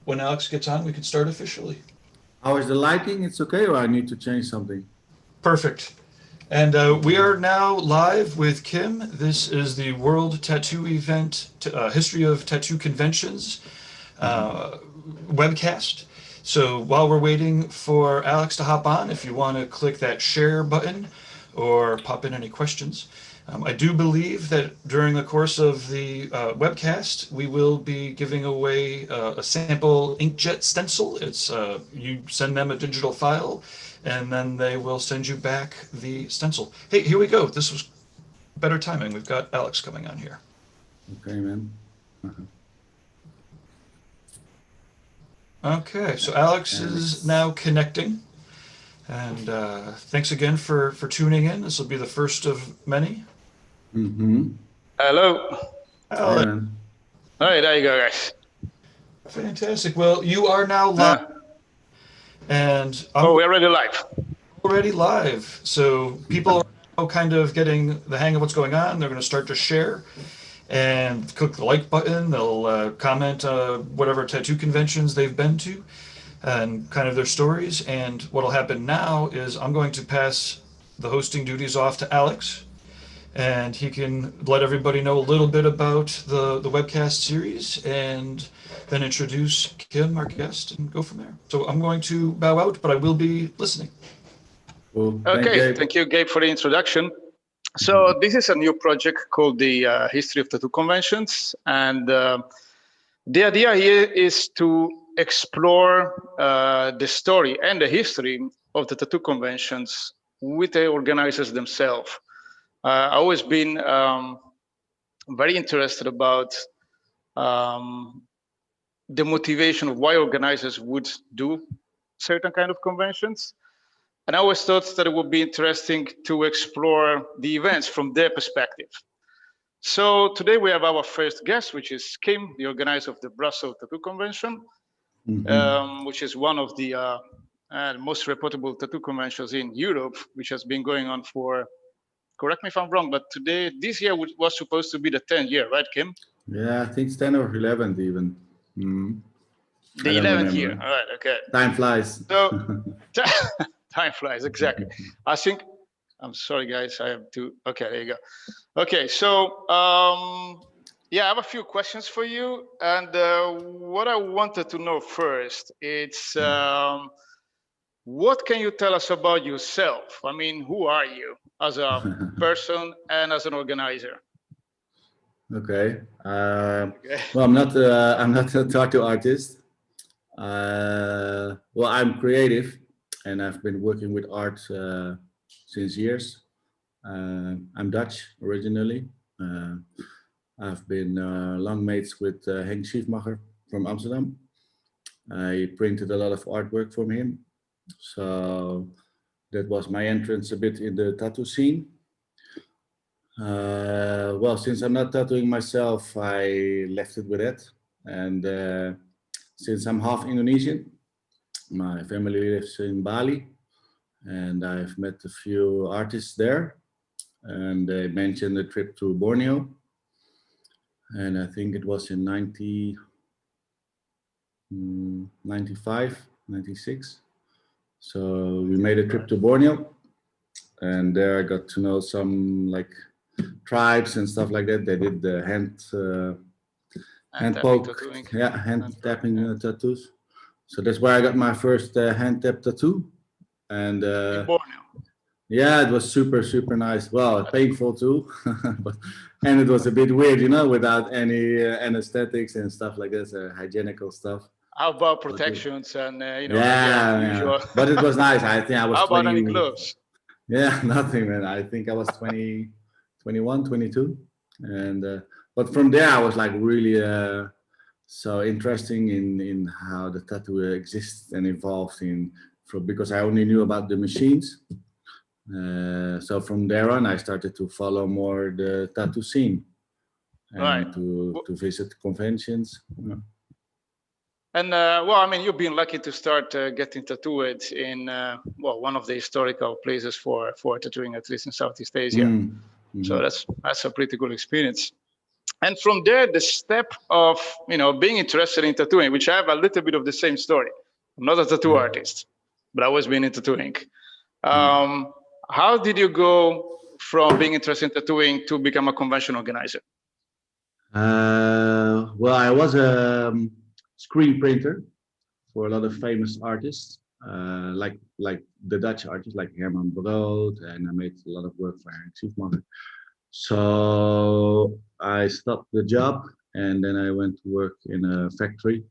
when Alex gets on, we can start officially. How is the lighting? It's okay, or I need to change something? Perfect. And we are now live with Kim. This is the World Tattoo Event, History of Tattoo Conventions webcast. So while we're waiting for Alex to hop on, if you want to click that share button or pop in any questions. I do believe that during the course of the webcast, we will be giving away a sample inkjet stencil. It's you send them a digital file, and then they will send you back the stencil. Hey, here we go. This was better timing. We've got Alex coming on here. Okay, man. Okay, so Alex is now connecting. And thanks again for tuning in. This will be the first of many. Hello. Alex. Hey, man. All right, there you go, guys. Fantastic. Well, you are now live. And we're already live. Already live. So people are now kind of getting the hang of what's going on. They're going to start to share and click the like button. They'll comment whatever tattoo conventions they've been to and kind of their stories. And what'll happen now is I'm going to pass the hosting duties off to Alex, and he can let everybody know a little bit about the webcast series and then introduce Kim, our guest, and go from there. So I'm going to bow out, but I will be listening. Cool. Thank you, Gabe, for the introduction. So this is a new project called the History of Tattoo Conventions. And the idea here is to explore the story and the history of the tattoo conventions with the organizers themselves. I've always been very interested about the motivation of why organizers would do certain kind of conventions. And I always thought that it would be interesting to explore the events from their perspective. So today we have our first guest, which is Kim, the organizer of the Brussels Tattoo Convention, which is one of the most reputable tattoo conventions in Europe, which has been going on for, correct me if I'm wrong, but this year was supposed to be the 10th year, right, Kim? Yeah, I think it's 10 or 11th even. The 11th year, all right, okay. Time flies. So, time flies, exactly. I think, I'm sorry, guys, I have to, okay, there you go. Okay, so, yeah, I have a few questions for you. And what I wanted to know first, it's, what can you tell us about yourself? I mean, who are you as a person and as an organizer? Okay. Well, I'm not a tattoo artist. Well, I'm creative, and I've been working with art since years. I'm Dutch originally. I've been long mates with Henk Schiefmacher from Amsterdam. I printed a lot of artwork from him. So that was my entrance a bit in the tattoo scene. Well, since I'm not tattooing myself, I left it with it. And since I'm half Indonesian, my family lives in Bali, and I've met a few artists there. And they mentioned a trip to Borneo. And I think it was in 95, 96. So we made a trip to Borneo, and there I got to know some like tribes and stuff like that. They did the hand poke, tattooing. yeah, hand tapping tattoos. So that's where I got my first hand tap tattoo. And In Borneo. yeah, it was super nice. Well, painful too, and it was a bit weird, you know, without any anesthetics and stuff like this, hygienical stuff. How about protections and, you know, yeah, usual. But it was nice. I think I was How about 20, any gloves? Yeah, nothing, man. I think I was 20, 21, 22. And but from there I was like really so interesting in how the tattoo exists and evolved because I only knew about the machines. So from there on I started to follow more the tattoo scene and to visit conventions. And well, I mean, you've been lucky to start getting tattooed in well, one of the historical places for tattooing, at least in Southeast Asia. So that's a pretty cool experience. And from there, the step of, being interested in tattooing, which I have a little bit of the same story. I'm not a tattoo artist, but I always been into tattooing. How did you go from being interested in tattooing to become a convention organizer? Well, I was a screen printer for a lot of famous artists, like the Dutch artists like Herman Brood, and I made a lot of work for Henk Schiefmacher. So I stopped the job and then I went to work in a factory.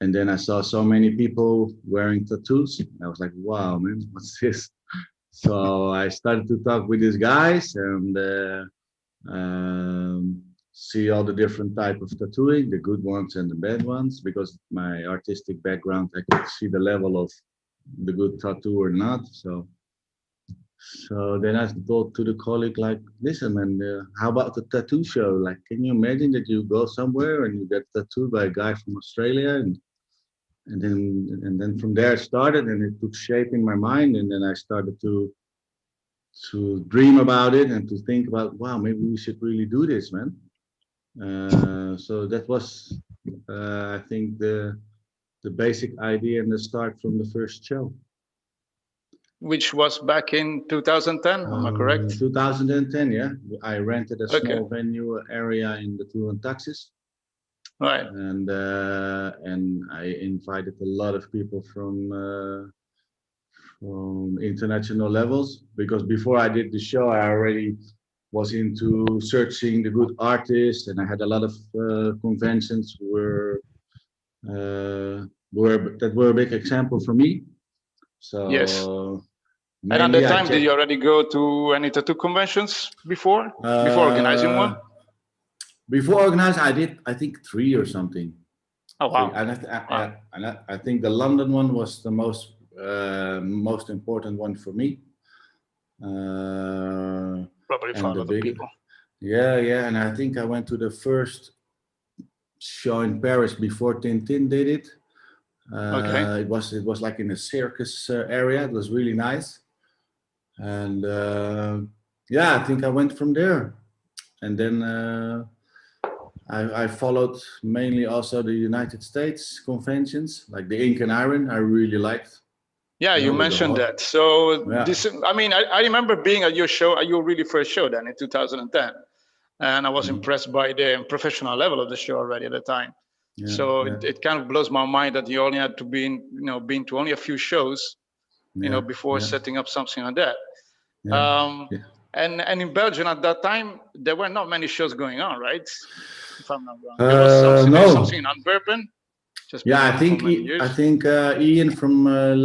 And then I saw so many people wearing tattoos. I was like, wow, man, what's this? So I started to talk with these guys and see all the different type of tattooing, the good ones and the bad ones, because my artistic background, I could see the level of the good tattoo or not. So then I told to the colleague, like, listen, man, how about the tattoo show? Like, can you imagine that you go somewhere and you get tattooed by a guy from Australia, and then from there it started, and it took shape in my mind, and then I started to dream about it and to think about, wow, maybe we should really do this, man. So that was, I think, the basic idea and the start from the first show. Which was back in 2010, am I correct? 2010, yeah. I rented a small venue area in the Tour and Taxis. Right. And I invited a lot of people from international levels, because before I did the show, I already was into searching the good artists, and I had a lot of conventions that were a big example for me. So yes. And at that time, did you already go to any tattoo conventions before organizing one? Before organizing, I did, I think 3 or something. Oh wow! And I think the London one was the most important one for me. Probably for a lot of people. Yeah, and I think I went to the first show in Paris before Tintin did it. It was like in a circus area. It was really nice. And yeah, I think I went from there, and then I followed mainly also the United States conventions, like the Ink and Iron. I really liked. Yeah, you mentioned that. So this, I mean, I remember being at your show, at your really first show then in 2010, and I was impressed by the professional level of the show already at the time. It kind of blows my mind that you only had to been to only a few shows, before setting up something like that. And in Belgium at that time, there were not many shows going on, right? If I'm not wrong. There was something in Antwerpen. I think Ian from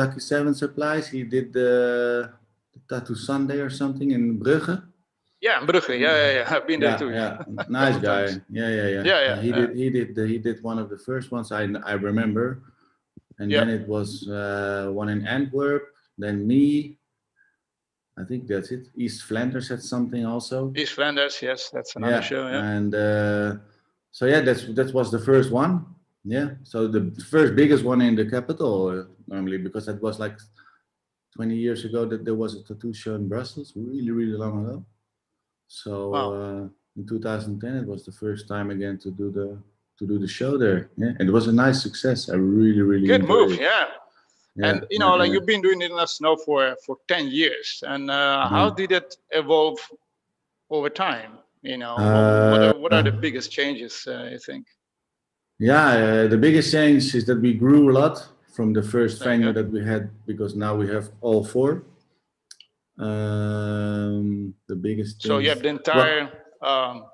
Lucky 7 Supplies, he did the Tattoo Sunday or something in Brugge. Yeah, in Brugge. Yeah. I've been there too. Yeah, nice guy. Yeah. He did one of the first ones I remember, and then it was one in Antwerp. Then me. I think that's it. East Flanders had something also. East Flanders, yes, that's another show. Yeah. And so that was the first one. Yeah. So the first biggest one in the capital normally, because that was like 20 years ago that there was a tattoo show in Brussels, really, really long ago. So in 2010, it was the first time again to do the show there. Yeah, and it was a nice success. I really, really good move. it. Yeah. And you've been doing it in snow for 10 years. And how did it evolve over time? What are the biggest changes, you think? Yeah, the biggest change is that we grew a lot from the first venue that we had, because now we have all 4. The biggest so you have the entire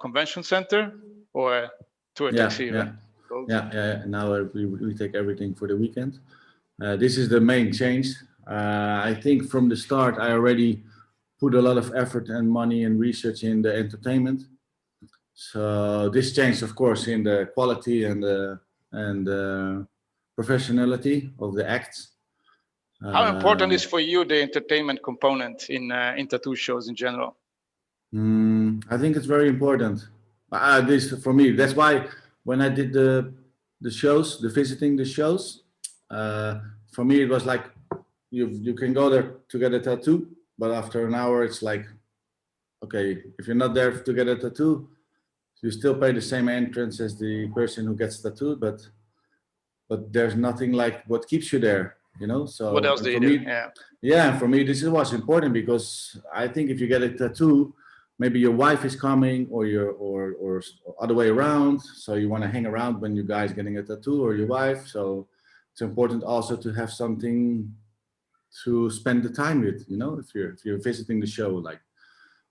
convention center or tour taxi? Yeah. Now we take everything for the weekend. This is the main change. I think from the start I already put a lot of effort and money and research in the entertainment. So this changed, of course, in the quality and the professionality of the acts. How important is for you the entertainment component in tattoo shows in general? I think it's very important. This for me. That's why when I did the shows, visiting the shows, for me it was like you can go there to get a tattoo, but after an hour it's like, okay, if you're not there to get a tattoo, You still pay the same entrance as the person who gets tattooed, but there's nothing like what keeps you there, you know. So What else and do for you do? me, Yeah. yeah, for me, this is what's important, because I think if you get a tattoo, maybe your wife is coming, or or other way around. So you want to hang around when you guys getting a tattoo, or your wife. So it's important also to have something to spend the time with, you know, if you're visiting the show, like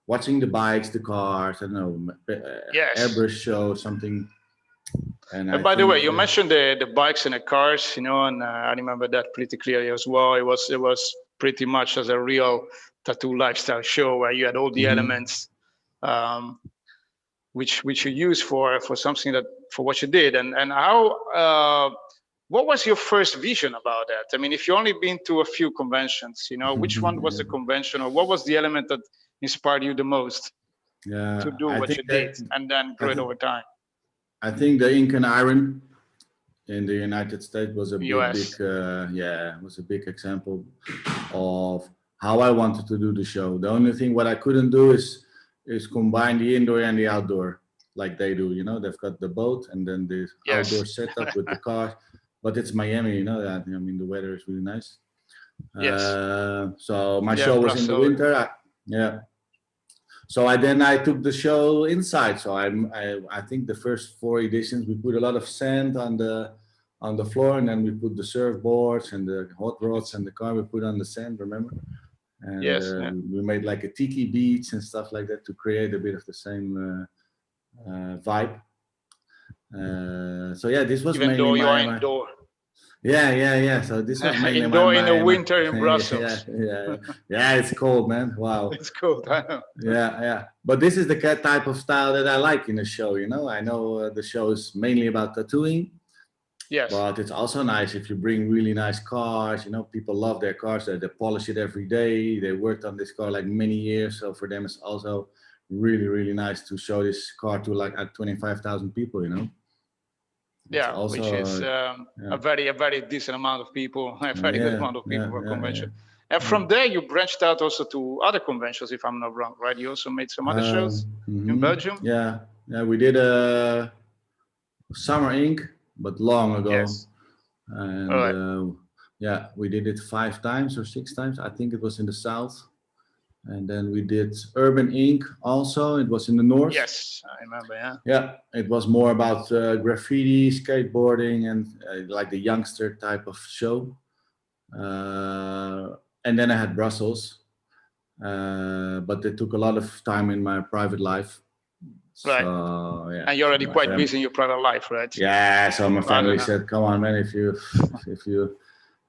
watching the bikes, the cars, I don't know, Yes. airbrush show, something. And I And by the way, think, you mentioned the bikes and the cars, you know, and I remember that pretty clearly as well. It was pretty much as a real tattoo lifestyle show where you had all the mhm. elements, um, which you use for something that for what you did, and how. What was your first vision about that? I mean, if you only been to a few conventions, you know, which one was Yeah. the convention, or what was the element that inspired you the most Yeah, to do I what think you that did, and then I grow it think over time? I think the ink and iron in the United States was a US. yeah, was a big example of how I wanted to do the show. The only thing what I couldn't do is combine the indoor and the outdoor like they do. You know, they've got the boat and then the outdoor Yes. setup with the car. But it's Miami, you know that. I mean, the weather is really nice. Yes. So my Yeah, show was in the Brussels. winter. Yeah. So I took the show inside. So I think the first 4 editions we put a lot of sand on the floor, and then we put the surfboards and the hot rods and the car we put on the sand. Remember? And Yes. Yeah. we made like a tiki beach and stuff like that to create a bit of the same vibe. So yeah, this was Even mainly though you are my indoor, yeah. So this was mainly indoor in the my winter in yeah, Brussels. yeah. It's cold, man. Wow. It's cold. I know. Yeah. But this is the type of style that I like in a show. You know, I know the show is mainly about tattooing, Yes. but it's also nice if you bring really nice cars. You know, people love their cars. They polish it every day. They worked on this car like many years, so for them it's also really nice to show this car to like at 25,000 people. You know, it's Yeah, which is also a very decent amount of people, a very good amount of people for a yeah. convention. And from there, you branched out also to other conventions, if I'm not wrong, right? You also made some other shows in Belgium. Yeah. We did a Summer Ink, but long ago, Yes. All and right. yeah, we did it 5 times or 6 times. I think it was in the south, and then we did Urban Ink also. It was in the north. Yes, I remember. Yeah. Yeah, it was more about graffiti, skateboarding, and like the youngster type of show. And then I had Brussels, but it took a lot of time in my private life. Right. So yeah, And you're already my quite busy in your private life, right? yeah. So my I don't family know. said, "Come on, man, if you,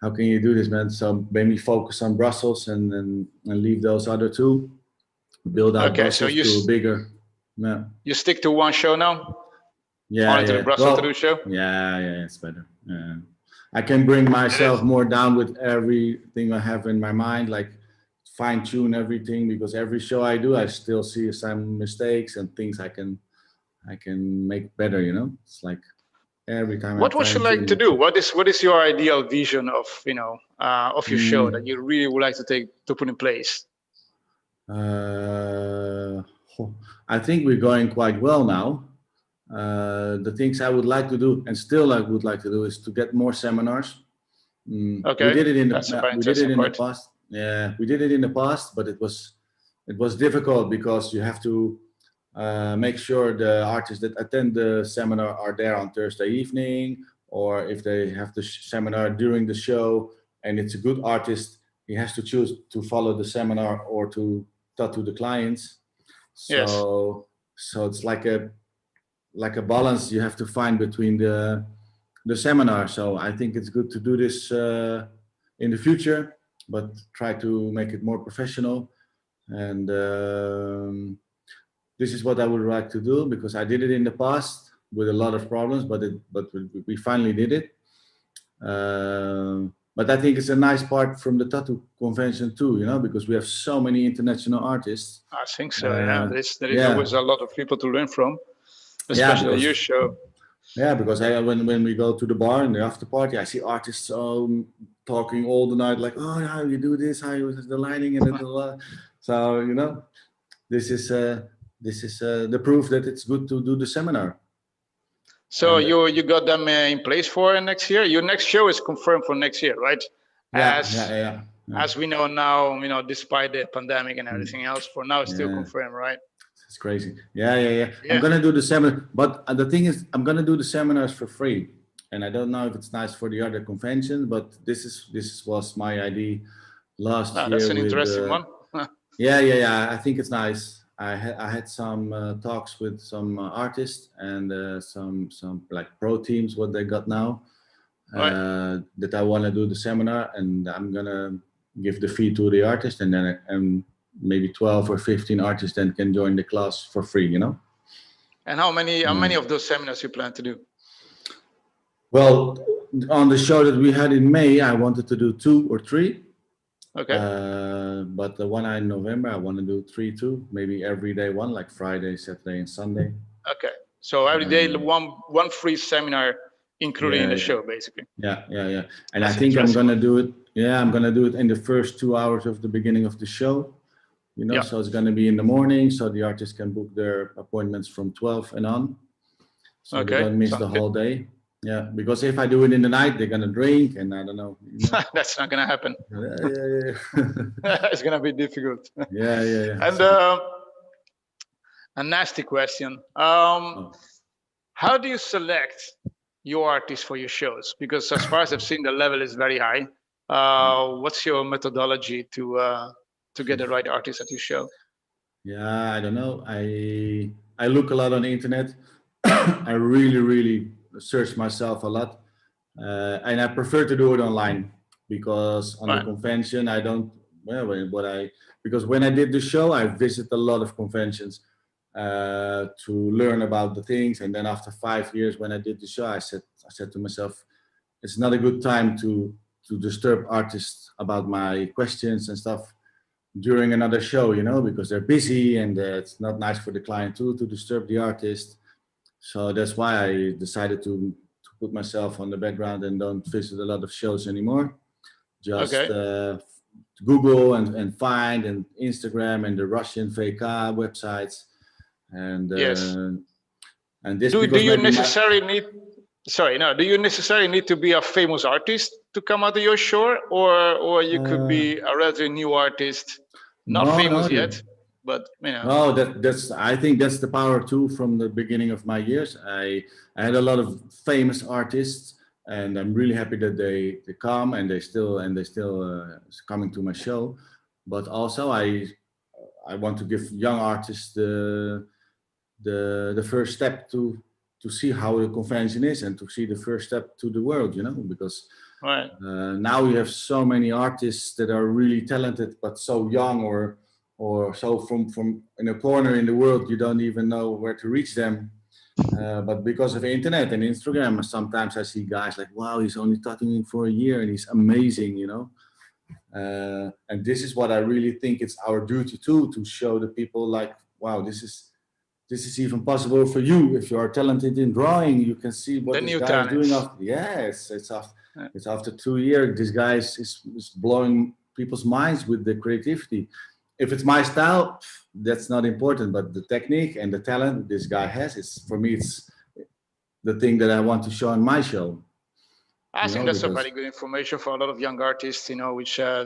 how can you do this, man?" So made me focus on Brussels and leave those other two, build out Okay, so Brussels to a bigger. Yeah, you stick to one show now, yeah, only to the yeah. Brussels Tattoo Well, show. yeah, it's better. Yeah. I can bring It myself is. more down with everything I have in my mind, like fine tune everything, because every show I do, I still see some mistakes and things I can make better. You know, it's like every time I'm What would you fine like to tuning. do? What is your ideal vision of of your show that Mm, you really would like to put in place? uh, I think we're going quite well now. The things I would like to do, and still I would like to do, is to get more seminars. We Okay, did it in that's a very we did it interesting in the part. past. Yeah, we did it in the past, but it was difficult because you have to make sure the artists that attend the seminar are there on Thursday evening, or if they have the seminar during the show and it's a good artist, he has to choose to follow the seminar or to tattoo the clients. Yes. So it's like a balance you have to find between the seminar. So I think it's good to do this in the future, but try to make it more professional. And this is what I would like to do, because I did it in the past with a lot of problems, but we finally did it. But I think it's a nice part from the tattoo convention too, you know, because we have so many international artists. I think so. Yeah, there is Yeah, always a lot of people to learn from, yeah, especially at your show. because when we go to the bar and the after party, I see artists talking all the night, like, oh, how you do this, how you the lighting and the so you know, this is this is the proof that it's good to do the seminar. So And, you got them in place for next year. Your next show is confirmed for next year, right? yeah. As we know now, despite the pandemic and everything else, for now it's still Yeah. confirmed, right? It's crazy. Yeah. Yeah. I'm gonna do the seminar, but the thing is, I'm gonna do the seminars for free, and I don't know if it's nice for the other conventions, but this was my idea last year. That's an with, interesting one. Yeah. I think it's nice. I had some talks with some artists and some like pro teams what they got now. Right. That I want to do the seminar, and I'm gonna give the fee to the artist, and then maybe 12 or 15 artists then can join the class for free, And how many of those seminars you plan to do? Well, on the show that we had in May, I wanted to do 2 or 3. Okay. But the one in November, I want to do 3 too, maybe every day one, like Friday, Saturday, and Sunday. Okay. So every day one free seminar included in the show, basically. Yeah. And That's I think I'm gonna do it. Yeah, I'm gonna do it in the first 2 hours of the beginning of the show. So it's gonna be in the morning, so the artists can book their appointments from 12 and on, so they don't miss the whole day. Yeah, because if I do it in the night, they're gonna drink, and I don't know. That's not gonna happen. Yeah. It's gonna be difficult. Yeah. And a nasty question. How do you select your artists for your shows? Because as far as I've seen, the level is very high. What's your methodology to get the right artist at your show? Yeah, I don't know. I look a lot on the internet. I really search myself a lot, and I prefer to do it online, because on the convention I don't. Because when I did the show, I visited a lot of conventions to learn about the things, and then after 5 years, when I did the show, I said to myself, it's not a good time to disturb artists about my questions and stuff during another show, because they're busy, and it's not nice for the client too to disturb the artist. So that's why I decided to put myself on the background and don't visit a lot of shows anymore. Just Google and find, and Instagram and the Russian VK websites, and and this. Do you necessarily need? Sorry, no. Do you necessarily need to be a famous artist to come out of your show, or you could be a relatively new artist, not famous yet? But Oh, that's. I think that's the power too. From the beginning of my years, I had a lot of famous artists, and I'm really happy that they come, and they still coming to my show. But also, I want to give young artists the first step to see how the convention is, and to see the first step to the world. Because now we have so many artists that are really talented, but so young, or so from in a corner in the world, you don't even know where to reach them. But because of the internet and Instagram, sometimes I see guys like, wow, he's only tattooing for a year and he's amazing, and this is what I really think it's our duty too, to show the people like, wow, this is even possible for you. If you are talented in drawing, you can see what this guy is doing. It's after 2 years, this guy is blowing people's minds with the creativity. If it's my style, that's not important, but the technique and the talent this guy has, for me, it's the thing that I want to show on my show. I think that's a very good information for a lot of young artists, which I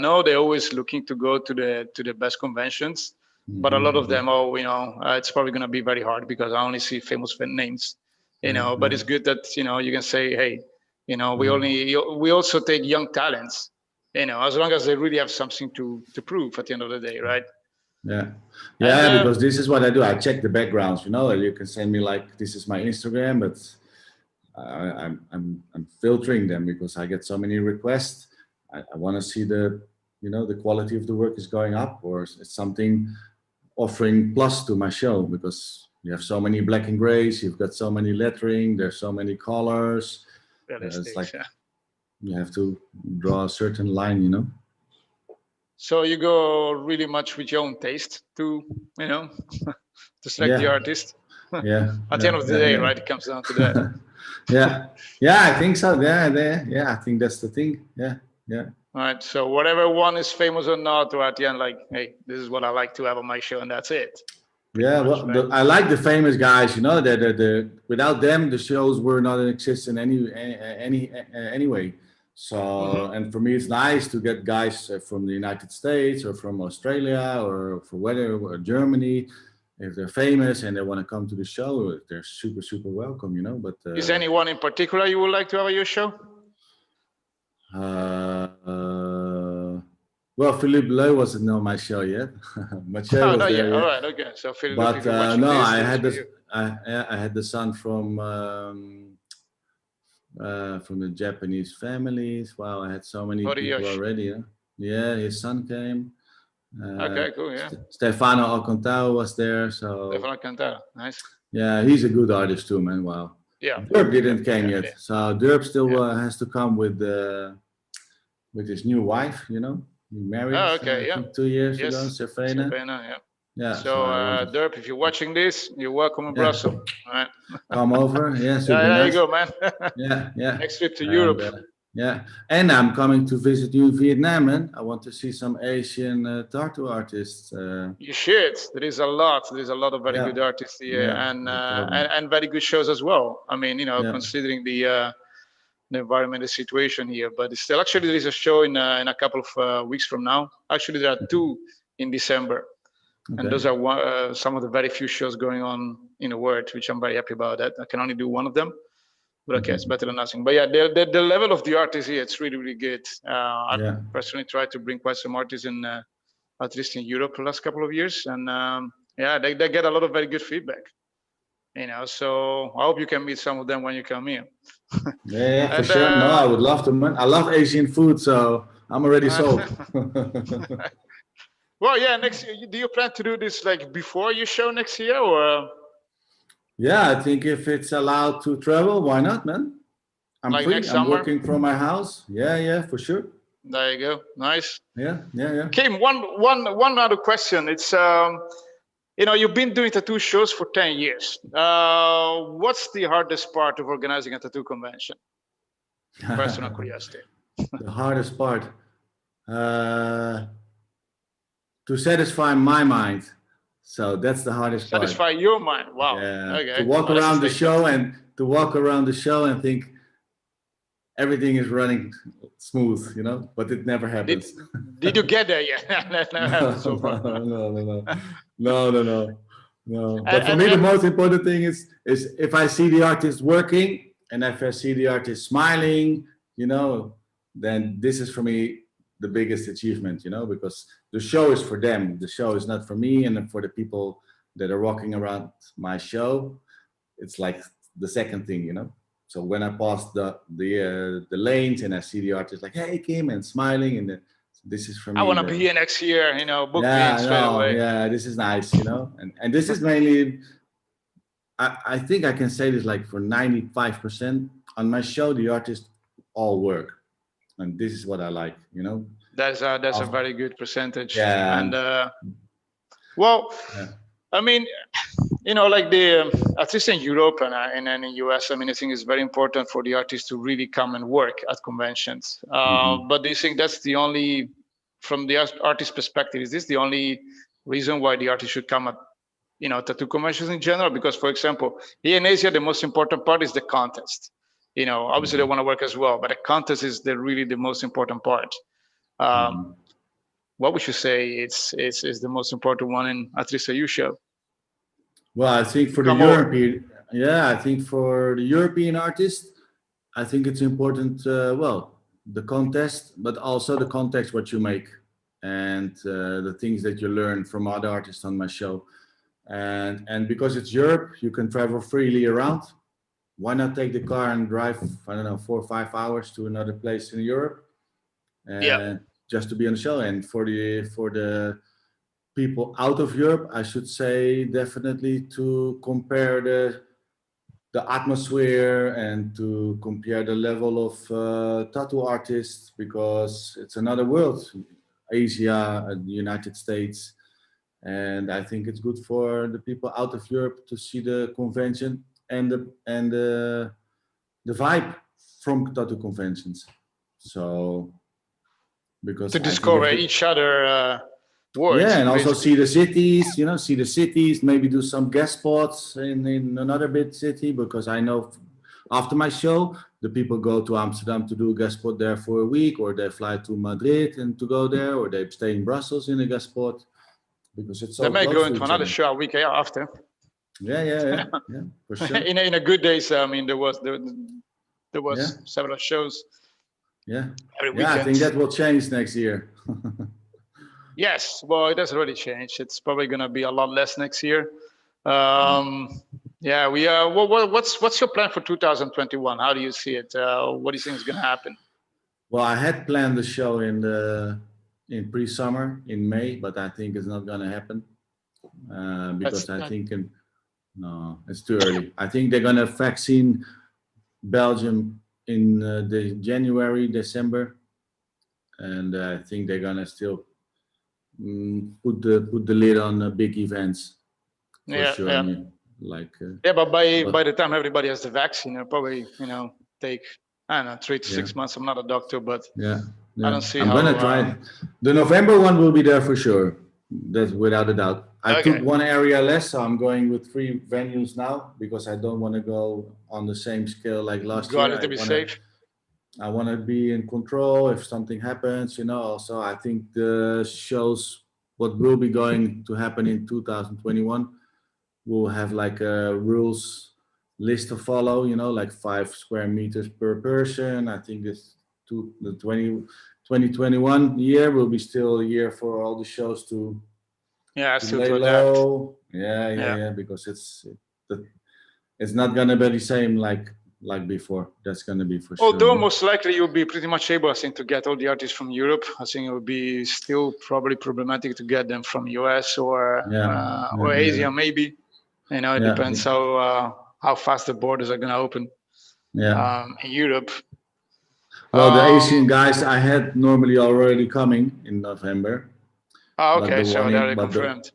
know they're always looking to go to the best conventions, but a lot of them, it's probably going to be very hard because I only see famous names, but it's good that, you can say, hey, we also take young talents, as long as they really have something to prove at the end of the day, right? Yeah, because this is what I do. I check the backgrounds, you can send me like, this is my Instagram, but I'm filtering them because I get so many requests. I want to see the quality of the work is going up, or it's something offering plus to my show, because you have so many black and grays, you've got so many lettering, there's so many colors. It's like you have to draw a certain line, So you go really much with your own taste to to select the artist. Yeah. At the end of the day, right? It comes down to that. Yeah, I think so. Yeah, I think that's the thing. Yeah. All right. So whatever one is famous or not, or at the end, like, hey, this is what I like to have on my show, and that's it. Yeah, well, I like the famous guys, you know, that the without them the shows were not in existence anyway. So, and for me, it's nice to get guys from the United States or from Australia or for whether or Germany. If they're famous and they want to come to the show, they're super welcome, you know. But Is anyone in particular you would like to have at your show? Well, Philippe Leu wasn't on my show yet. Mathieu was not there yet. yet. All right, okay. So Philip, But if you're watching no, this, I this is had for this. you. I had the son from the Japanese families. Wow, I had so many people Yosh. already. Huh? Yeah, his son came. Okay, cool. Yeah. Stefano Alcantara was there. So Stefano Cantara, nice. yeah, he's a good artist too, man. Wow. Yeah. Derp didn't came yeah, yet, yeah. so Derp still has to come with his new wife. You know, he married. Oh, okay, I think 2 years Yes. ago, Serfena. Yeah. Yeah. So, Derp, if you're watching this, you're welcome in Yeah. Brussels. All right. Come over. Yeah, super there nice. you go, man. Yeah. Next trip to And, Europe. yeah, and I'm coming to visit you in Vietnam, man. I want to see some Asian tattoo artists. You should. There is a lot. There is a lot of very good artists here, and very good shows as well. I mean, you know, considering the environmental situation here, but still, actually, there is a show in a couple of weeks from now. Actually, there are 2 in December, and those are some of the very few shows going on in the world, which I'm very happy about. That I can only do one of them. But okay, it's better than nothing. But yeah, the level of the artists here, it's really good. I personally tried to bring quite some artists in, at least in Europe, the last couple of years, and they get a lot of very good feedback. You know, so I hope you can meet some of them when you come here. Yeah, for sure. No, I would love to, man. I love Asian food, so I'm already sold. Well, yeah. Next, do you plan to do this like before your show next year, or? Yeah, I think if it's allowed to travel, why not, man? I'm like free. Next I'm summer? working from my house. Yeah, for sure. There you go. Nice. Yeah. Kim, one other question. It's you know, you've been doing tattoo shows for 10 years. What's the hardest part of organizing a tattoo convention? Personal curiosity. The hardest part to satisfy my mind. So that's the hardest part. Satisfy your mind. Wow. Yeah. Okay. To walk around the show and think everything is running smooth, you know, but it never happens. Did you get there yet? That never happened so far. No. But for me, the most important thing is if I see the artist working and if I see the artist smiling, you know, then this is for me the biggest achievement, you know, because the show is for them. The show is not for me, and for the people that are walking around my show, it's like the second thing, you know. So when I pass the lanes and I see the artist like, "Hey, Kim," and smiling, and this is for me. I want to be here next year, you know. Book me straight away. Yeah, this is nice, you know, and this is mainly. I think I can say this like for 95% on my show, the artists all work. And this is what I like, you know. That's a very good percentage. Yeah. And I mean, you know, like at least in Europe and in the US, I mean, I think it's very important for the artists to really come and work at conventions. But do you think that's the only, from the artist perspective, is this the only reason why the artist should come at, you know, tattoo conventions in general? Because, for example, here in Asia, the most important part is the contest. You know, obviously they want to work as well, but the contest is really the most important part. What would you say is the most important one in at least a U show? Well, I think for the European, I think for the European artist, I think it's important. The contest, but also the context what you make and the things that you learn from other artists on my show, and because it's Europe, you can travel freely around. Why not take the car and drive, I don't know, 4 or 5 hours to another place in Europe, just to be on the show? And for the people out of Europe, I should say definitely to compare the atmosphere and to compare the level of tattoo artists, because it's another world, Asia and the United States. And I think it's good for the people out of Europe to see the convention and the vibe from tattoo conventions. So because to discover each other words. Yeah, and also basically. see the cities, see the cities, maybe do some guest spots in another big city, because I know after my show, the people go to Amsterdam to do a guest spot there for a week, or they fly to Madrid and to go there, or they stay in Brussels in a guest spot, because it's They so may close go to into each another other. show a week after. Yeah, for sure. In a good days, I mean, there was Yeah. several shows Yeah, every yeah, I weekend. think that will change next year. Yes, well, it has already changed. It's probably going to be a lot less next year. Yeah, we are. What's your plan for 2021? How do you see it? What do you think is going to happen? Well, I had planned the show in pre-summer in May, but I think it's not gonna happen because I think no, it's too early. I think they're gonna vaccine Belgium in the January, December, and I think they're gonna still put the lid on big events for sure. Yeah. I mean, like but by the time everybody has the vaccine, it'll probably take, I don't know, 3 to 6 months. I'm not a doctor, but yeah. I don't see I'm how. gonna try it. The November one will be there for sure. That's without a doubt. I took one area less, so I'm going with 3 venues now, because I don't want to go on the same scale like last year. Got it, to be safe. I want to be in control if something happens, Also, I think the shows, what will be going to happen in 2021, will have like a rules list to follow, like 5 square meters per person. I think it's the 2021 year will be still a year for all the shows to lay low. Yeah, because it's not gonna be the same like before. That's gonna be for sure. Although most likely you'll be pretty much able, I think, to get all the artists from Europe. I think it would be still probably problematic to get them from US or Asia, maybe. It depends how fast the borders are gonna open. In Europe. Well, the Asian guys I had normally already coming in November. Okay, so they're already confirmed.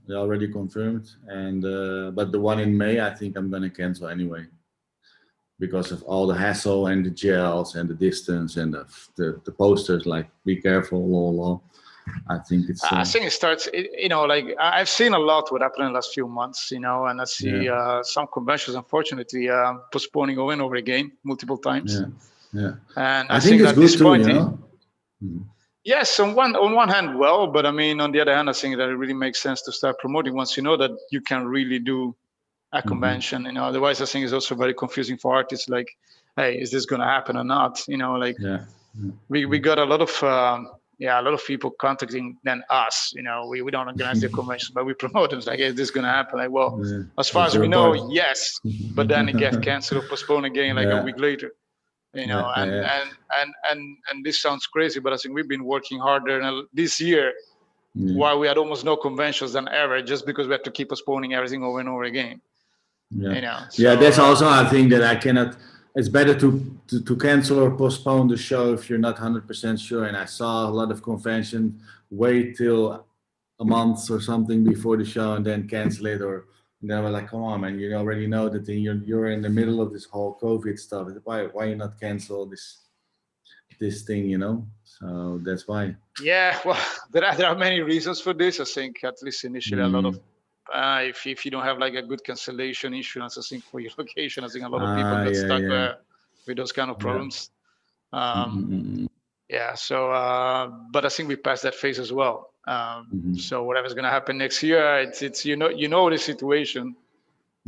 They're already confirmed, and but the one in May, I think I'm gonna cancel anyway, because of all the hassle and the gels and the distance and the posters, like be careful, lol. I think it's. I think it starts. Like I've seen a lot what happened in the last few months, and I see some conventions, unfortunately, postponing over and over again multiple times. Yeah. And I think it's good too, Yes, on one hand, well, but I mean, on the other hand, I think that it really makes sense to start promoting once you know that you can really do a convention. Otherwise, I think it's also very confusing for artists. Like, hey, is this going to happen or not? We got a lot of people contacting than us. We don't organize the convention, but we promote them. It's like, is this going to happen? Like, well, as far as we know, yes, but then it gets canceled or postponed again like a week later. And this sounds crazy, but I think we've been working harder this year while we had almost no conventions than ever, just because we had to keep postponing everything over and over again. That's also a thing that I cannot. It's better to cancel or postpone the show if you're not 100% sure. And I saw a lot of conventions wait till a month or something before the show and then cancel it, or they were like, come on, man, you already know that you're in the middle of this whole COVID stuff. Why you not cancel this thing, So that's why. Yeah, well, there are many reasons for this. I think at least initially a lot of if you don't have like a good cancellation insurance, I think for your location, I think a lot of people get stuck with those kind of problems. So but I think we passed that phase as well. So whatever's going to happen next year, it's the situation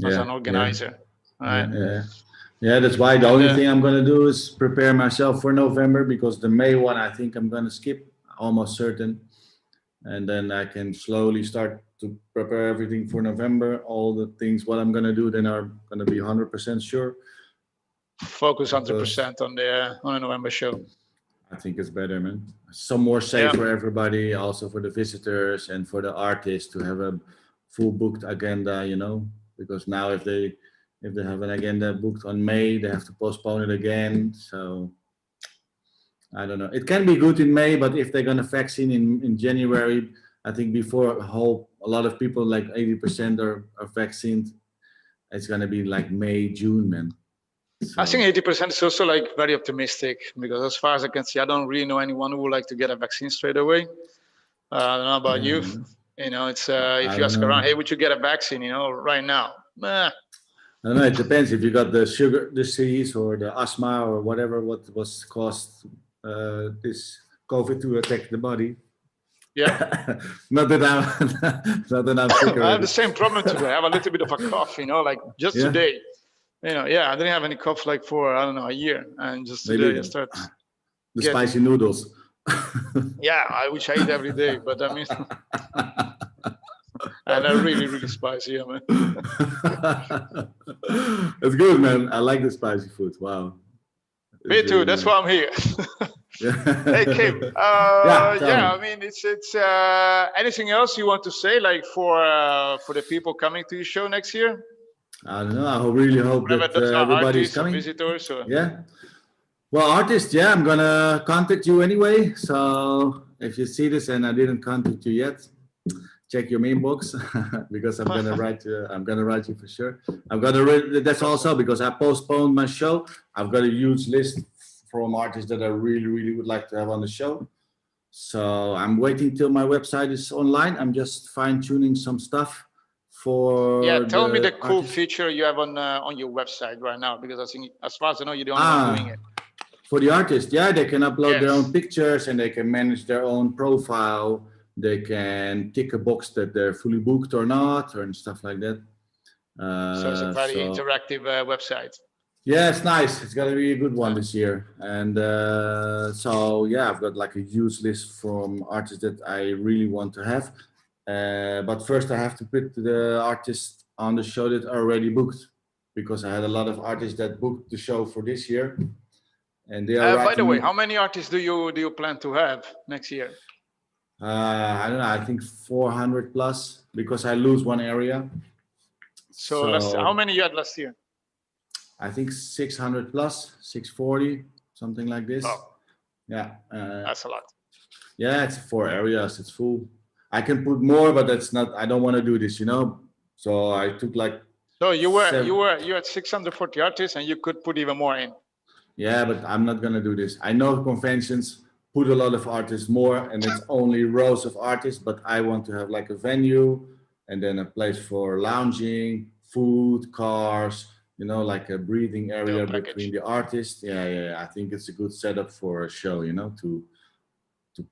as an organizer. That's why the only thing I'm going to do is prepare myself for November, because the May one I think I'm going to skip, almost certain, and then I can slowly start to prepare everything for November. All the things what I'm going to do then are going to be 100% sure. Focus 100% on the November show. I think it's better, man. Some more safe for everybody, also for the visitors and for the artists to have a full booked agenda, because now if they have an agenda booked on May, they have to postpone it again. So I don't know. It can be good in May, but if they're gonna vaccine in January, I think before a lot of people, like 80% are vaccinated, it's gonna be like May, June, man. So. I think 80% is also like very optimistic, because as far as I can see, I don't really know anyone who would like to get a vaccine straight away. I don't know about you. Yeah. You know, it's I if you don't ask around, know. hey, would you get a vaccine? You know, right now, I don't know. It depends if you got the sugar disease or the asthma or whatever what was caused this COVID to attack the body. yeah. Not that I'm not that I'm sick I have the already. same problem today. I have a little bit of a cough. You know, like just Yeah, today. You know, yeah, I didn't have any cough like for I don't know a year, and just maybe today I start the getting. spicy noodles. Yeah, I wish I eat every day, but I mean, and they're really, really spicy, yeah, man. It's good, man. I like the spicy food. Wow. Me It's too. really That's nice. why I'm here. Hey, Kim. Yeah, tell Yeah, me. I mean, it's anything else you want to say, like for the people coming to your show next year? I don't know. I really hope Whatever that those are, everybody's artists or coming. visitors, or Yeah. Well, artist, yeah, I'm gonna contact you anyway. So if you see this and I didn't contact you yet, check your inbox because I'm gonna write you. I'm gonna write you for sure. I'm gonna. That's also because I postponed my show. I've got a huge list from artists that I really, really would like to have on the show. So I'm waiting till my website is online. I'm just fine tuning some stuff yeah. for Tell me the the cool artist. feature you have on your website right now, because I think, as far as I know, you're the only one doing Ah, it. for the artist, yeah, they can upload their own Yes. pictures and they can manage their own profile. They can tick a box that they're fully booked or not, or and stuff like that. So it's a very So interactive website. yeah, it's nice. It's gonna be a good one this year. And so yeah, I've got like a huge list from artists that I really want to have. But first, I have to put the artists on the show that are already booked because I had a lot of artists that booked the show for this year, and they are By the writing way, me. how many artists do you plan to have next year? I don't know. I think 400 plus because I lose one area. So how So many you had last year? I think 600 plus, 640, something like this. Oh, Yeah. that's a lot. Yeah, it's 4 areas. It's full. I can put more, but that's not. I don't want to do this, you know. So I took like. So you had 640 artists, and you could put even more in. Yeah, but I'm not gonna do this. I know conventions put a lot of artists more, and it's only rows of artists. But I want to have like a venue, and then a place for lounging, food, cars. You know, like a breathing area between the artists. Yeah. I think it's a good setup for a show. You know, to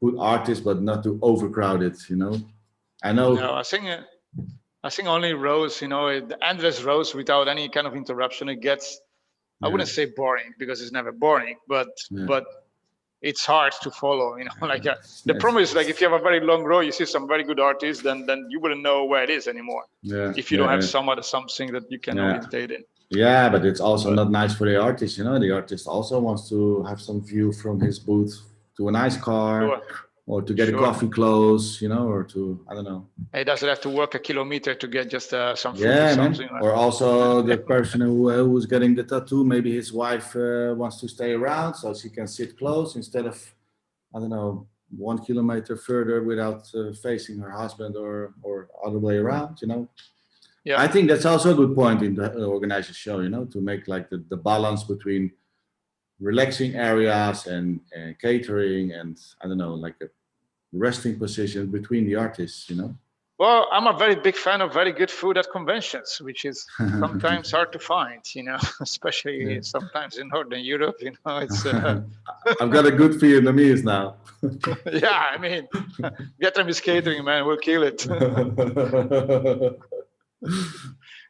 put artists, but not to overcrowd it. You know, I know. No, I think only rows. You know, endless rows without any kind of interruption. It gets. I wouldn't say boring because it's never boring, but it's hard to follow. You know, like the problem is like if you have a very long row, you see some very good artists, then you wouldn't know where it is anymore. Yeah, if you don't have something that you can orientate in. Yeah, but it's also not nice for the artist. You know, the artist also wants to have some view from his booth to a nice car, or to get a coffee close. You know, or to I don't know. He doesn't have to walk a kilometer to get just some food Yeah, or man. something. Or also the person who's getting the tattoo. Maybe his wife wants to stay around so she can sit close instead of I don't know 1 kilometer further without facing her husband or other way around. You know. Yeah. I think that's also a good point in the organizer show, you know, to make like the balance between relaxing areas and catering and I don't know, like a resting position between the artists, you know. Well, I'm a very big fan of very good food at conventions, which is sometimes hard to find, you know, especially sometimes in Northern Europe, you know, it's. I've got a good Vietnamese now. Yeah, I mean, Vietnamese catering, man, we'll kill it.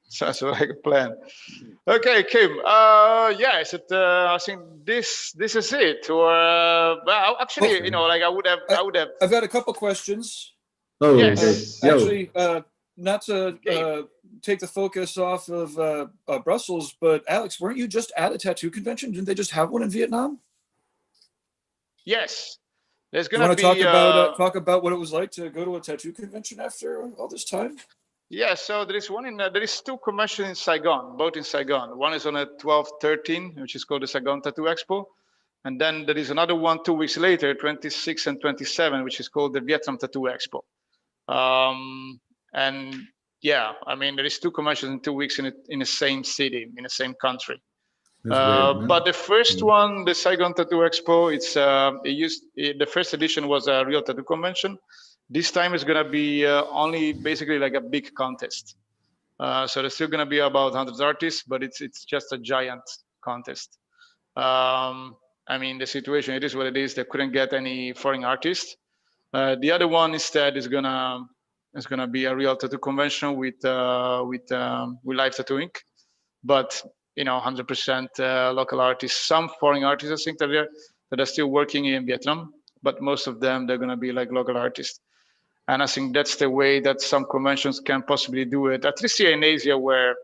Sounds like a plan. Okay, Kim. Yeah, is it? I think this is it. Or well, actually, you know, like I would have. I've got a couple questions. Oh, yes. okay. Actually, not to take the focus off of Brussels, but Alex, weren't you just at a tattoo convention? Didn't they just have one in Vietnam? Yes. There's You gonna want be to talk about what it was like to go to a tattoo convention after all this time? Yeah, so there is one there is two conventions in Saigon, both in Saigon. One is on a 12/13, which is called the Saigon Tattoo Expo. And then there is another one 2 weeks later, 26 and 27, which is called the Vietnam Tattoo Expo. And yeah, I mean, there is two conventions in 2 weeks in the same city, in the same country. But the first one, the Saigon Tattoo Expo, the first edition was a real tattoo convention. This time is going to be only basically like a big contest. So there's still going to be about 100 artists, but it's just a giant contest. I mean, the situation, it is what it is. They couldn't get any foreign artists. The other one instead is gonna be a real tattoo convention with live tattooing, but 100% local artists. Some foreign artists, I think, that are still working in Vietnam, but most of them, they're gonna be like local artists. And I think that's the way that some conventions can possibly do it, at least here in Asia, where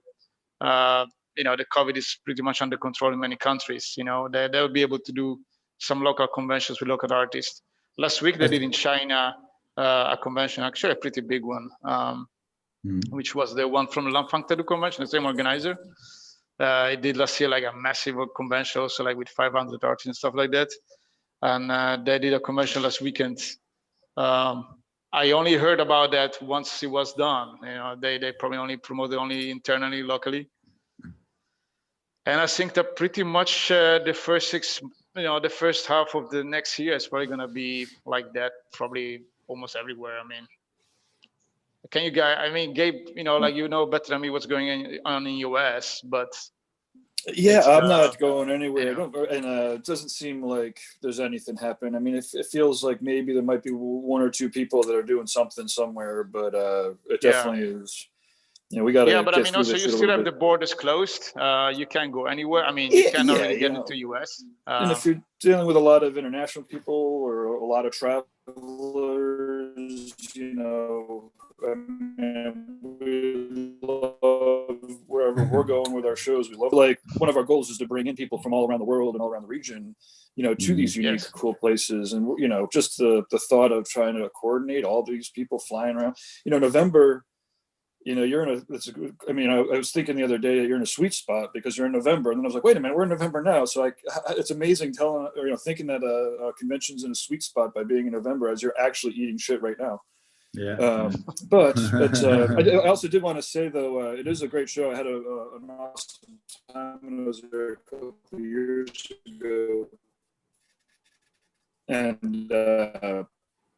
the COVID is pretty much under control in many countries. They'll be able to do some local conventions with local artists. Last week they did in China a convention, actually a pretty big one, which was the one from Langfang Tattoo Convention, the same organizer. It did last year like a massive convention, also like with 500 artists and stuff like that. And they did a convention last weekend. I only heard about that once it was done. They probably only promoted internally, locally. And I think that pretty much the first half of the next year is probably going to be like that, probably almost everywhere. I mean, can you guys, Gabe, better than me what's going on in US, but. Yeah, I'm not going anywhere. And it doesn't seem like there's anything happening. I mean, it feels like maybe there might be one or two people that are doing something somewhere, but it definitely is. We got to. Yeah, but I mean, also you still have the borders closed. You can't go anywhere. I mean, you cannot really get into US. And if you're dealing with a lot of international people or a lot of travelers, we love wherever we're going with our shows. We love, like, one of our goals is to bring in people from all around the world and all around the region, to these unique, cool places. And, just the thought of trying to coordinate all these people flying around, November, you're in I was thinking the other day that you're in a sweet spot because you're in November. And then I was like, wait a minute, we're in November now. So it's amazing thinking that a convention's in a sweet spot by being in November as you're actually eating shit right now. Yeah. But I also did want to say, though, it is a great show. I had an awesome time when I was there a couple of years ago. And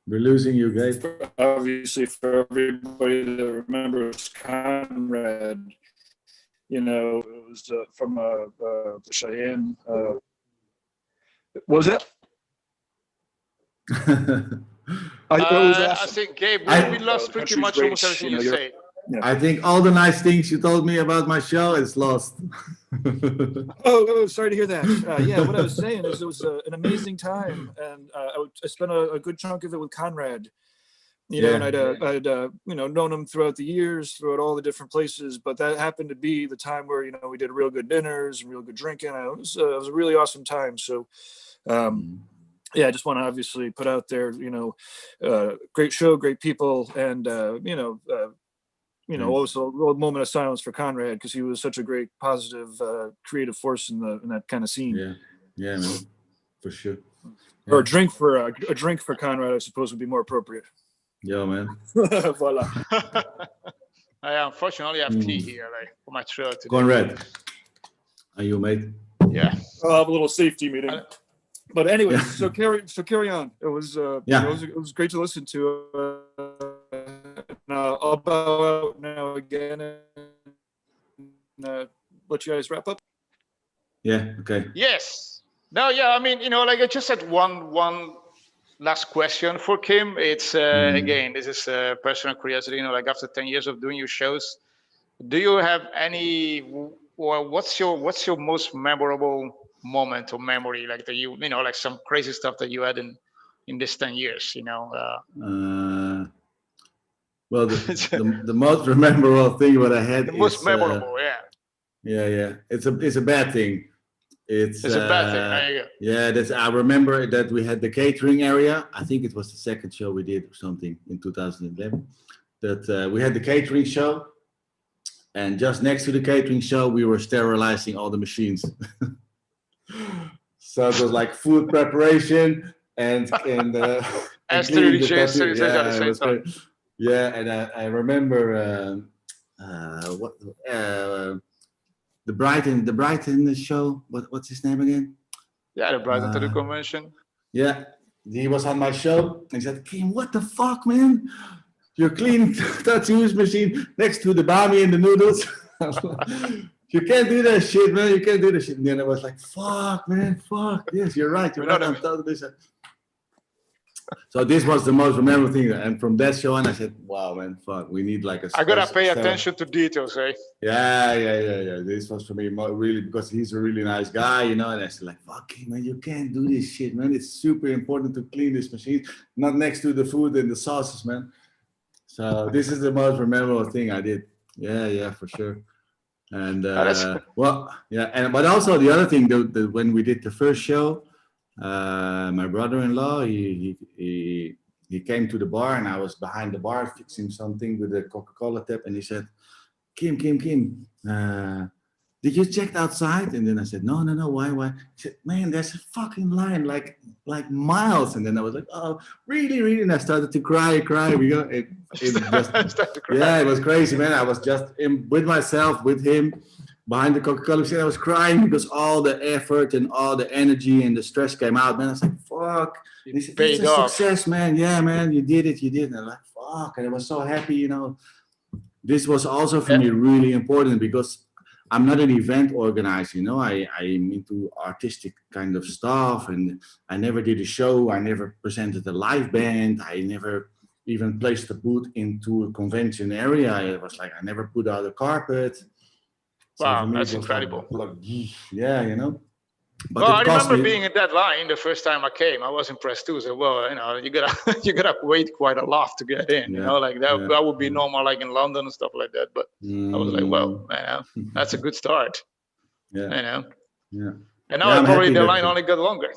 we're losing you, guys. Obviously, for everybody that remembers Conrad, it was from Cheyenne. What was that? I think, Gabe, we lost pretty much almost everything you say. I think all the nice things you told me about my show is lost. Oh, sorry to hear that. What I was saying is it was an amazing time, and I spent a good chunk of it with Conrad. And I'd known him throughout the years, throughout all the different places, but that happened to be the time where we did real good dinners and real good drinking. It was a really awesome time. So. I just want to obviously put out there, great show, great people, and also a little moment of silence for Conrad because he was such a great, positive, creative force in that kind of scene. Yeah, man, for sure. Or a drink for Conrad, I suppose, would be more appropriate. Yeah, man. Voila. I unfortunately have tea here, like for my throat. Conrad, are you, mate? Yeah. I'll have a little safety meeting. But anyway, so carry on. It was it was great to listen to. I'll bow out now again and let you guys wrap up. Yeah. Okay. Yes. No. Yeah. I mean, I just had one last question for Kim. It's again, this is personal curiosity. After 10 years of doing your shows, do you have any, or what's your most memorable moment or memory, like that like some crazy stuff that you had in this 10 years, Well, the most memorable thing what I had most memorable, yeah, it's a bad thing. It's a bad thing. There you go. Yeah, I remember that we had the catering area. I think it was the second show we did or something in 2011. That we had the catering show, and just next to the catering show, we were sterilizing all the machines. So it was like food preparation and sterilization. Yeah, and I remember the Brighton show. What's his name again? Yeah, the Brighton Tattoo Convention. Yeah, he was on my show. He said, Kim, what the fuck, man? You're cleaning tattoos machine next to the bami and the noodles. You can't do that shit, man. You can't do that shit. And then I was like, fuck, man, fuck. Yes, you're right. You're right. I'm totally this. So this was the most memorable thing. And from that show on, I said, wow, man, fuck, we need like a... I gotta pay attention to details, eh? Yeah. This was for me really, because he's a really nice guy, you know, and I said like, fuck, man, you can't do this shit, man. It's super important to clean this machine, not next to the food and the sauces, man. So this is the most memorable thing I did. Yeah, for sure. And but also the other thing, when we did the first show, my brother-in-law, he came to the bar, and I was behind the bar fixing something with the Coca-Cola tap, and he said, Kim, did you check outside? And then I said, no, why? He said, man, there's a fucking line like miles. And then I was like, oh, really? And I started to cry. It was crazy, man. I was just with myself, with him, behind the Coca-Cola machine. I was crying because all the effort and all the energy and the stress came out, man. I was like, fuck. And he said, it's a success, man. Yeah, man, you did it. And I'm like, fuck. And I was so happy, you know. This was also for me really important because I'm not an event organizer, you know. I'm into artistic kind of stuff, and I never did a show. I never presented a live band. I never even placed a booth into a convention area. It was like I never put out a carpet. Wow, that's incredible. Yeah, you know. But well, I remember being in that line the first time I came. I was impressed too. So, well, you know, you gotta wait quite a lot to get in. You know, like that would be normal, like in London and stuff like that. But I was like, well, man, that's a good start. Yeah. You know. Yeah. And now probably the line only got longer.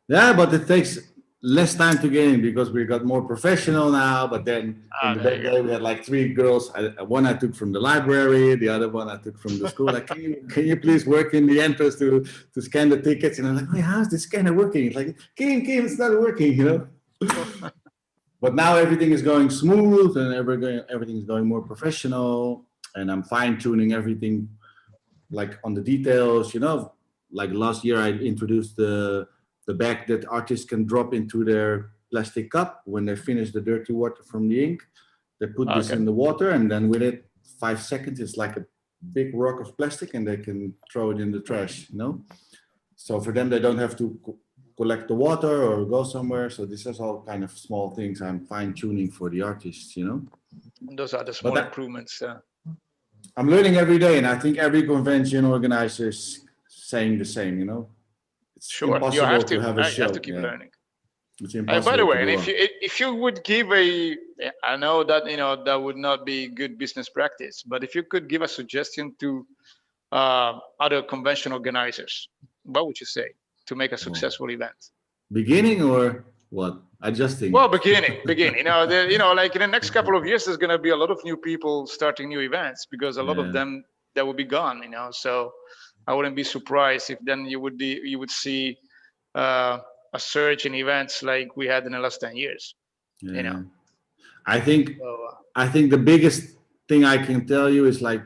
Yeah, but it takes less time to get in because we got more professional now. But then in the back day we had like 3 girls. One I took from the library, the other one I took from the school. Like, can you please work in the entrance to scan the tickets? And I'm like, wait, how's the scanner working? It's like, Kim, it's not working, you know. But now everything is going smooth and everything is going more professional. And I'm fine tuning everything, like on the details, you know. Like last year I introduced the bag that artists can drop into their plastic cup when they finish the dirty water from the ink. They put this in the water, and then with it 5 seconds, it's like a big rock of plastic, and they can throw it in the trash, you know. So for them, they don't have to collect the water or go somewhere. So this is all kind of small things I'm fine tuning for the artists, you know. Those are the small improvements. I'm learning every day, and I think every convention organizer is saying the same, you know. It's impossible you have to keep learning. It's impossible. By the way, and if you would give I know that, you know, that would not be good business practice, but if you could give a suggestion to other convention organizers, what would you say to make a successful event? Beginning or what? Adjusting. Well, beginning. You know, like in the next couple of years, there's going to be a lot of new people starting new events because a lot of them that will be gone. You know, so I wouldn't be surprised if then you would see a surge in events like we had in the last 10 years. Yeah. You know, I think the biggest thing I can tell you is like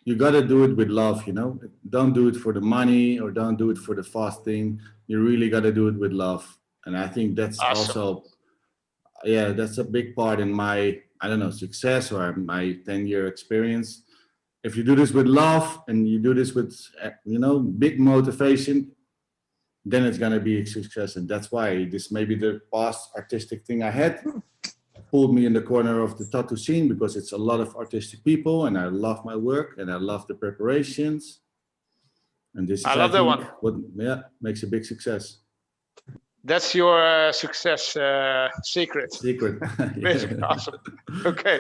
you got to do it with love. You know, don't do it for the money or don't do it for the fast thing. You really got to do it with love, and I think that's also that's a big part in my success or my 10-year experience. If you do this with love and you do this with, big motivation, then it's going to be a success. And that's why this may be the past artistic thing I had. Pulled me in the corner of the tattoo scene because it's a lot of artistic people and I love my work and I love the preparations. And this is, I think, what makes a big success. That's your success secret. Awesome. Okay.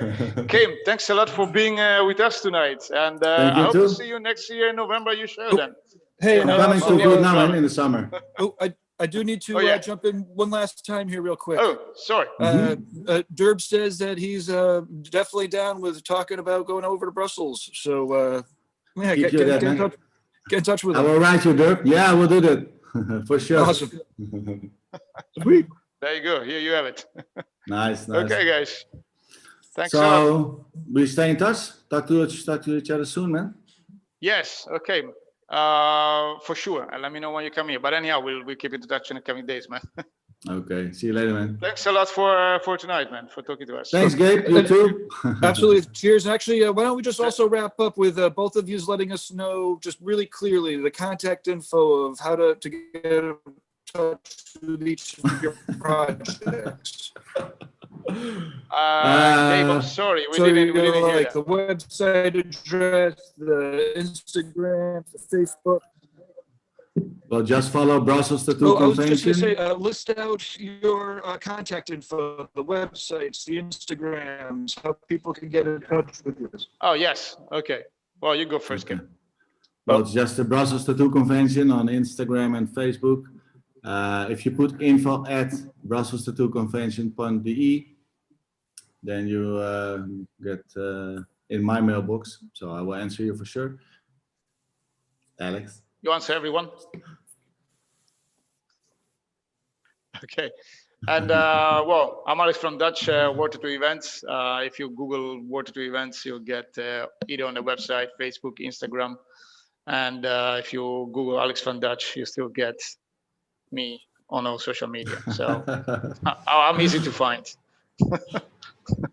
Kim, thanks a lot for being with us tonight. And I hope to see you next year in November, you show then. Hey, I'm coming to Vietnam in the summer. I do need to jump in one last time here real quick. Oh, sorry. Derb says that he's definitely down with talking about going over to Brussels. So, get in touch with him. I will write you, Derb. Yeah, we'll do that. For sure. Awesome. Sweet. There you go. Here you have it. Nice. Okay, guys. Thanks. So we stay in touch. Talk to each other soon, man. Yes. Okay. For sure. And let me know when you come here. But anyhow, we'll keep in touch in the coming days, man. Okay. See you later, man. Thanks a lot for tonight, man, for talking to us. Thanks, Gabe. You too. Absolutely. Cheers. And actually, why don't we just also wrap up with both of you letting us know just really clearly the contact info of how to get in touch with each of your projects. Dave, I'm sorry, we didn't hear like that. the website address, the Instagram, the Facebook. Well, just follow Brussels Tattoo Oh, I was just Convention. going to say, list out your contact info, the websites, the Instagrams, how people can get in touch with you. Oh, yes. Okay. Well, you go first, Okay. Kim. Well, it's just the Brussels Tattoo Convention on Instagram and Facebook. If you put info at brusselstattooconvention.de, then you get in my mailbox. So I will answer you for sure. Alex. You answer everyone? Okay. And well, I'm Alex from Dutch War Tattoo Events. If you Google War Tattoo Events, you'll get either on the website, Facebook, Instagram. And if you Google Alex van Dutch, you still get me on all social media. So I'm easy to find.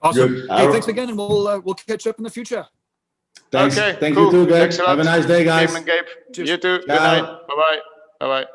Awesome. Good. Hey, thanks again, and we'll catch up in the future. Thanks. Okay, Thank cool. you too, Gabe. Thanks a lot. Have a nice day, guys. Kim and Gabe. Cheers. You too. Good Ciao. night. Bye-bye. Bye-bye.